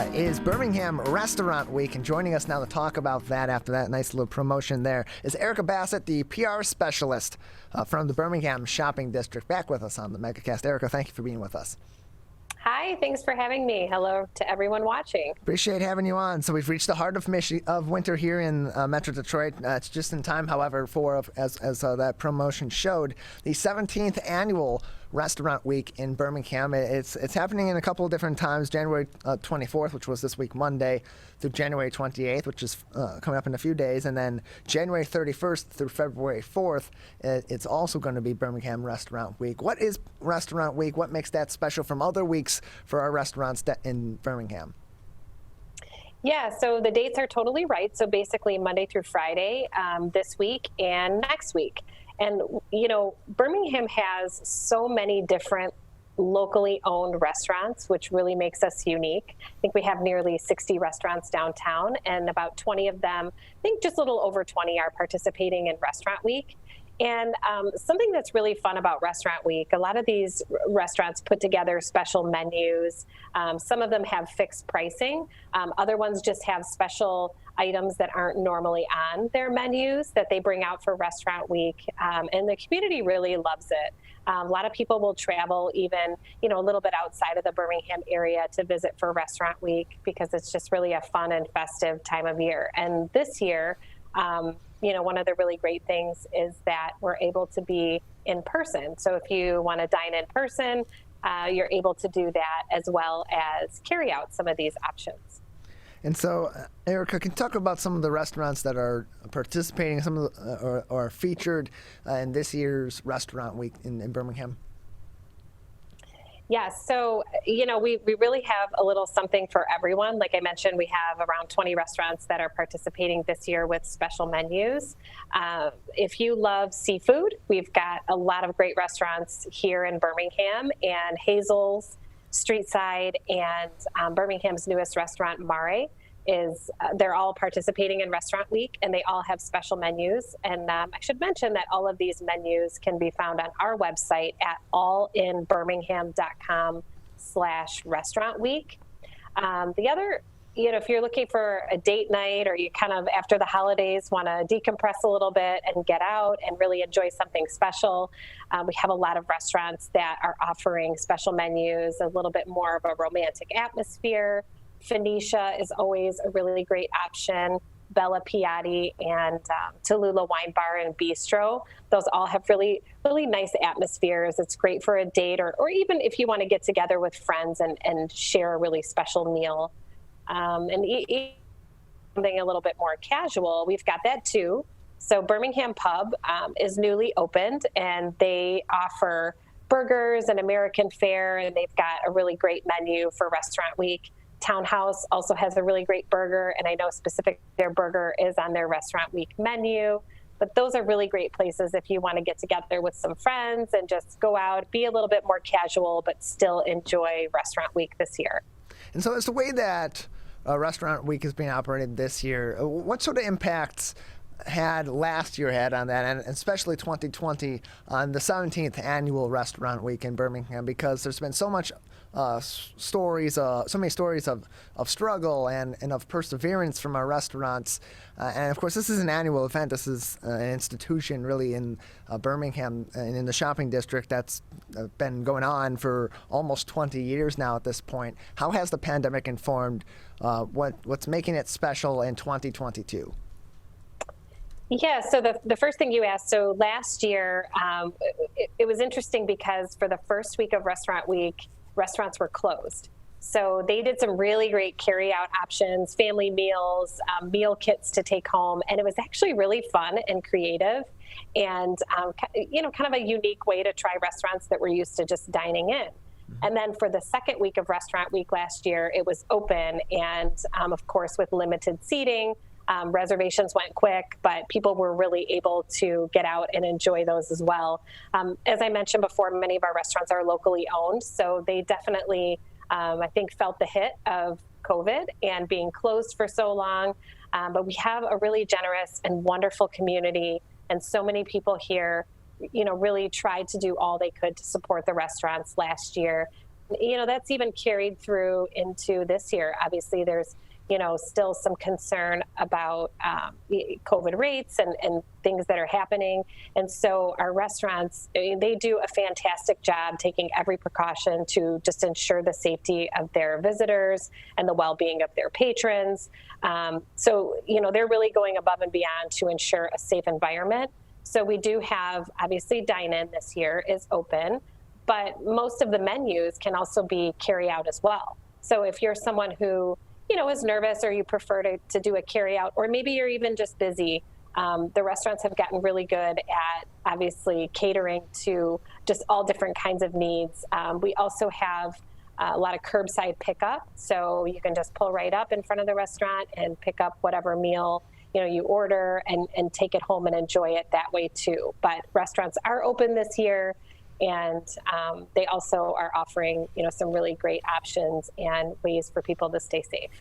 is Birmingham Restaurant Week, and joining us now to talk about that after that nice little promotion there is Erika Bassett, the PR specialist from the Birmingham Shopping District, back with us on the MegaCast. Erika, thank you for being with us. Hi, thanks for having me. Hello to everyone watching. Appreciate having you on. So we've reached the heart of winter here in Metro Detroit. It's just in time, however, for, as that promotion showed, the 17th annual Restaurant Week in Birmingham. It's happening in a couple of different times, January 24th, which was this week Monday, through January 28th, which is coming up in a few days, and then January 31st through February 4th, it's also going to be Birmingham Restaurant Week. What is Restaurant Week? What makes that special from other weeks for our restaurants in Birmingham? Yeah, so the dates are totally right. So basically Monday through Friday this week and next week. And, you know, Birmingham has so many different locally owned restaurants, which really makes us unique. I think we have nearly 60 restaurants downtown, and about 20 of them, I think just a little over 20, are participating in Restaurant Week. And something that's really fun about Restaurant Week, a lot of these restaurants put together special menus. Some of them have fixed pricing. Other ones just have special items that aren't normally on their menus that they bring out for Restaurant Week. And the community really loves it. A lot of people will travel even, you know, a little bit outside of the Birmingham area to visit for Restaurant Week because it's just really a fun and festive time of year. And this year, you know, one of the really great things is that we're able to be in person. So if you want to dine in person, you're able to do that as well as carry out some of these options. And so, Erika, can you talk about some of the restaurants that are participating, some of the, or featured in this year's Restaurant Week in Birmingham? Yeah, so, you know, we really have a little something for everyone. Like I mentioned, we have around 20 restaurants that are participating this year with special menus. If you love seafood, we've got a lot of great restaurants here in Birmingham, and Hazel's, Streetside, and Birmingham's newest restaurant, Mare, they're all participating in Restaurant Week, and they all have special menus. And I should mention that all of these menus can be found on our website at allinbirmingham.com/Restaurant Week. The other, you know, if you're looking for a date night, or you kind of after the holidays want to decompress a little bit and get out and really enjoy something special, we have a lot of restaurants that are offering special menus, a little bit more of a romantic atmosphere. Phoenicia is always a really great option. Bella Piatti and Tallulah Wine Bar and Bistro. Those all have really, really nice atmospheres. It's great for a date, or even if you want to get together with friends and share a really special meal. And eat something a little bit more casual, we've got that too. So Birmingham Pub is newly opened, and they offer burgers and American fare, and they've got a really great menu for Restaurant Week. Townhouse also has a really great burger, and I know specifically their burger is on their Restaurant Week menu. But those are really great places if you want to get together with some friends and just go out, be a little bit more casual, but still enjoy Restaurant Week this year. And so, as the way that Restaurant Week is being operated this year, what sort of impacts had last year had on that, and especially 2020 on the 17th annual Restaurant Week in Birmingham? Because there's been so much stories, so many stories of struggle and of perseverance from our restaurants. And of course, this is an annual event. This is an institution really in Birmingham and in the shopping district that's been going on for almost 20 years now at this point. How has the pandemic informed what's making it special in 2022? Yeah, so the first thing you asked, so last year, it was interesting because for the first week of Restaurant Week, restaurants were closed. So they did some really great carry-out options, family meals, meal kits to take home, and it was actually really fun and creative, and you know, kind of a unique way to try restaurants that were used to just dining in. And then for the second week of Restaurant Week last year, it was open, and of course with limited seating. Reservations went quick, but people were really able to get out and enjoy those as well. As I mentioned before, many of our restaurants are locally owned, so they definitely, I think, felt the hit of COVID and being closed for so long. But we have a really generous and wonderful community, and so many people here, you know, really tried to do all they could to support the restaurants last year. That's even carried through into this year. Obviously, there's still some concern about COVID rates and things that are happening. And so our restaurants, they do a fantastic job taking every precaution to just ensure the safety of their visitors and the well-being of their patrons. So they're really going above and beyond to ensure a safe environment. So we do have, obviously, dine-in this year is open, but most of the menus can also be carry out as well. So if you're someone who is nervous, or you prefer to do a carry out, or maybe you're even just busy, the restaurants have gotten really good at obviously catering to just all different kinds of needs. We also have a lot of curbside pickup, so you can just pull right up in front of the restaurant and pick up whatever meal you order and take it home and enjoy it that way too. But restaurants are open this year, and they also are offering some really great options and ways for people to stay safe.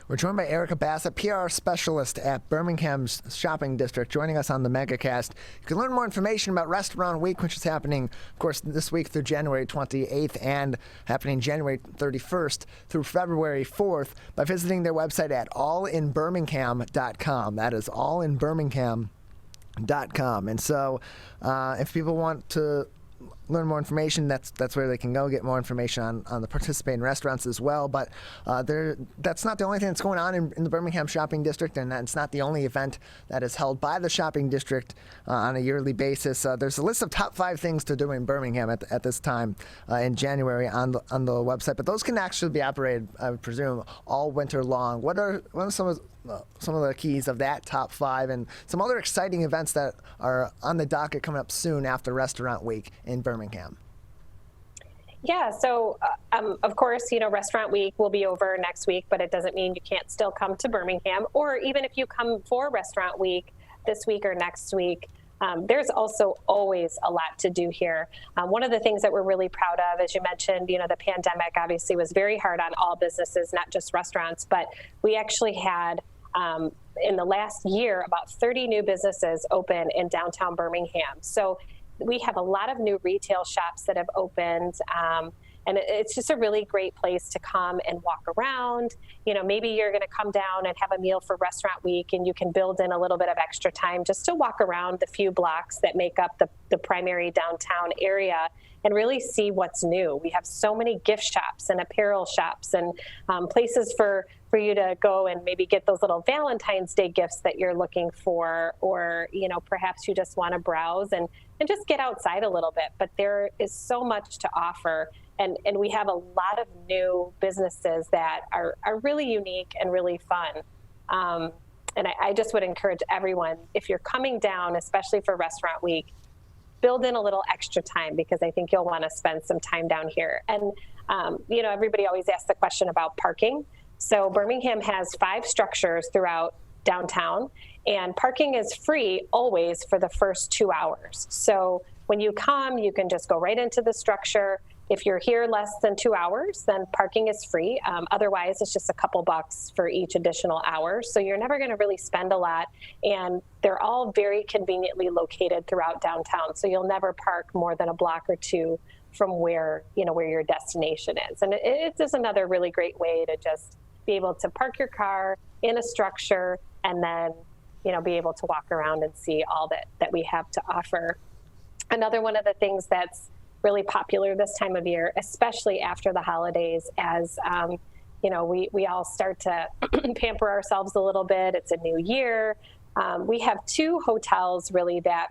We're joined by Erika Bassett, PR specialist at Birmingham's shopping district, joining us on the MegaCast. You can learn more information about Restaurant Week, which is happening, of course, this week through January 28th and happening January 31st through February 4th by visiting their website at allinbirmingham.com. That is allinbirmingham.com. And so if people want to learn more information, that's where they can go get more information on the participating restaurants as well. But that's not the only thing that's going on in the Birmingham shopping district, and it's not the only event that is held by the shopping district on a yearly basis. There's a list of top 5 things to do in Birmingham at this time in January on the website, but those can actually be operated, I would presume, all winter long. What are some of the keys of that top 5 and some other exciting events that are on the docket coming up soon after Restaurant Week in Birmingham? Yeah, so of course, Restaurant Week will be over next week, but it doesn't mean you can't still come to Birmingham. Or even if you come for Restaurant Week this week or next week, there's also always a lot to do here. One of the things that we're really proud of, as you mentioned, the pandemic obviously was very hard on all businesses, not just restaurants, but we actually had in the last year about 30 new businesses open in downtown Birmingham. So we have a lot of new retail shops that have opened, and it's just a really great place to come and walk around. Maybe you're going to come down and have a meal for Restaurant Week, and you can build in a little bit of extra time just to walk around the few blocks that make up the primary downtown area and really see what's new. We have so many gift shops and apparel shops and places for you to go and maybe get those little Valentine's Day gifts that you're looking for, or perhaps you just want to browse and just get outside a little bit. But there is so much to offer, and we have a lot of new businesses that are really unique and really fun. And I just would encourage everyone, if you're coming down, especially for Restaurant Week, build in a little extra time, because I think you'll want to spend some time down here. And everybody always asks the question about parking. So Birmingham has 5 structures throughout downtown, and parking is free always for the first 2 hours. So when you come, you can just go right into the structure. If you're here less than 2 hours, then parking is free. Otherwise, it's just a couple bucks for each additional hour. So you're never going to really spend a lot. And they're all very conveniently located throughout downtown. So you'll never park more than a block or 2 from where your destination is. And it's just another really great way to just be able to park your car in a structure and then, be able to walk around and see all that we have to offer. Another one of the things that's really popular this time of year, especially after the holidays, as we all start to pamper ourselves a little bit. It's a new year. We have 2 hotels really that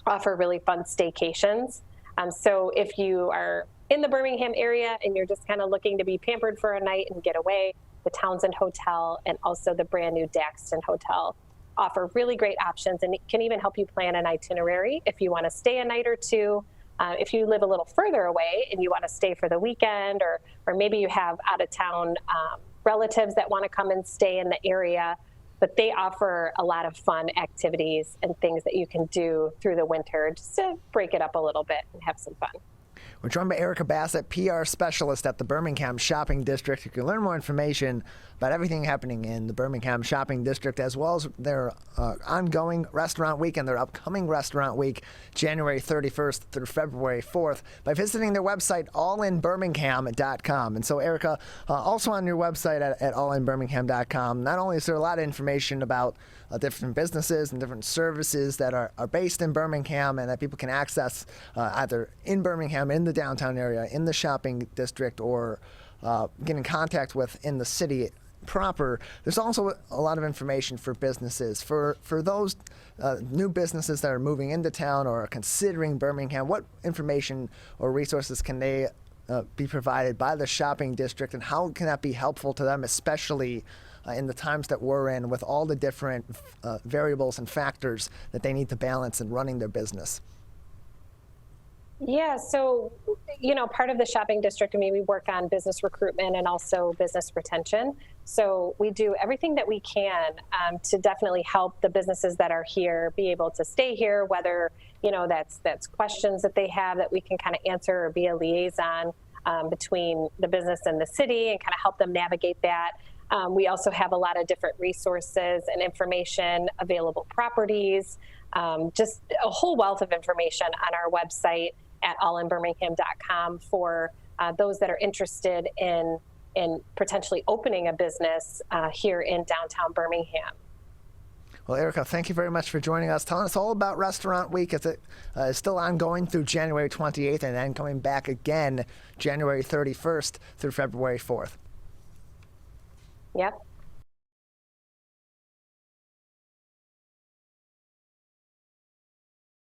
offer really fun staycations. So if you are in the Birmingham area and you're just kind of looking to be pampered for a night and get away, the Townsend Hotel and also the brand new Daxton Hotel offer really great options, and it can even help you plan an itinerary if you want to stay a night or 2. If you live a little further away and you want to stay for the weekend, or maybe you have out-of-town relatives that want to come and stay in the area, but they offer a lot of fun activities and things that you can do through the winter just to break it up a little bit and have some fun. We're joined by Erika Bassett, PR specialist at the Birmingham Shopping District. You can learn more information about everything happening in the Birmingham Shopping District, as well as their ongoing restaurant week and their upcoming restaurant week, January 31st through February 4th, by visiting their website, allinbirmingham.com. And so, Erika, also on your website at allinbirmingham.com, not only is there a lot of information about different businesses and different services that are based in Birmingham and that people can access either in Birmingham, in the downtown area, in the shopping district, or get in contact with in the city proper. There's also a lot of information for businesses. For those new businesses that are moving into town or are considering Birmingham, what information or resources can they be provided by the shopping district, and how can that be helpful to them, especially in the times that we're in, with all the different variables and factors that they need to balance in running their business? Yeah, so, part of the shopping district, we work on business recruitment and also business retention. So we do everything that we can to definitely help the businesses that are here be able to stay here, whether, that's questions that they have that we can kind of answer or be a liaison between the business and the city and kind of help them navigate that. We also have a lot of different resources and information, available properties, just a whole wealth of information on our website at allinbirmingham.com for those that are interested in potentially opening a business here in downtown Birmingham. Well, Erika, thank you very much for joining us, telling us all about Restaurant Week. It's still ongoing through January 28th and then coming back again January 31st through February 4th. Yep.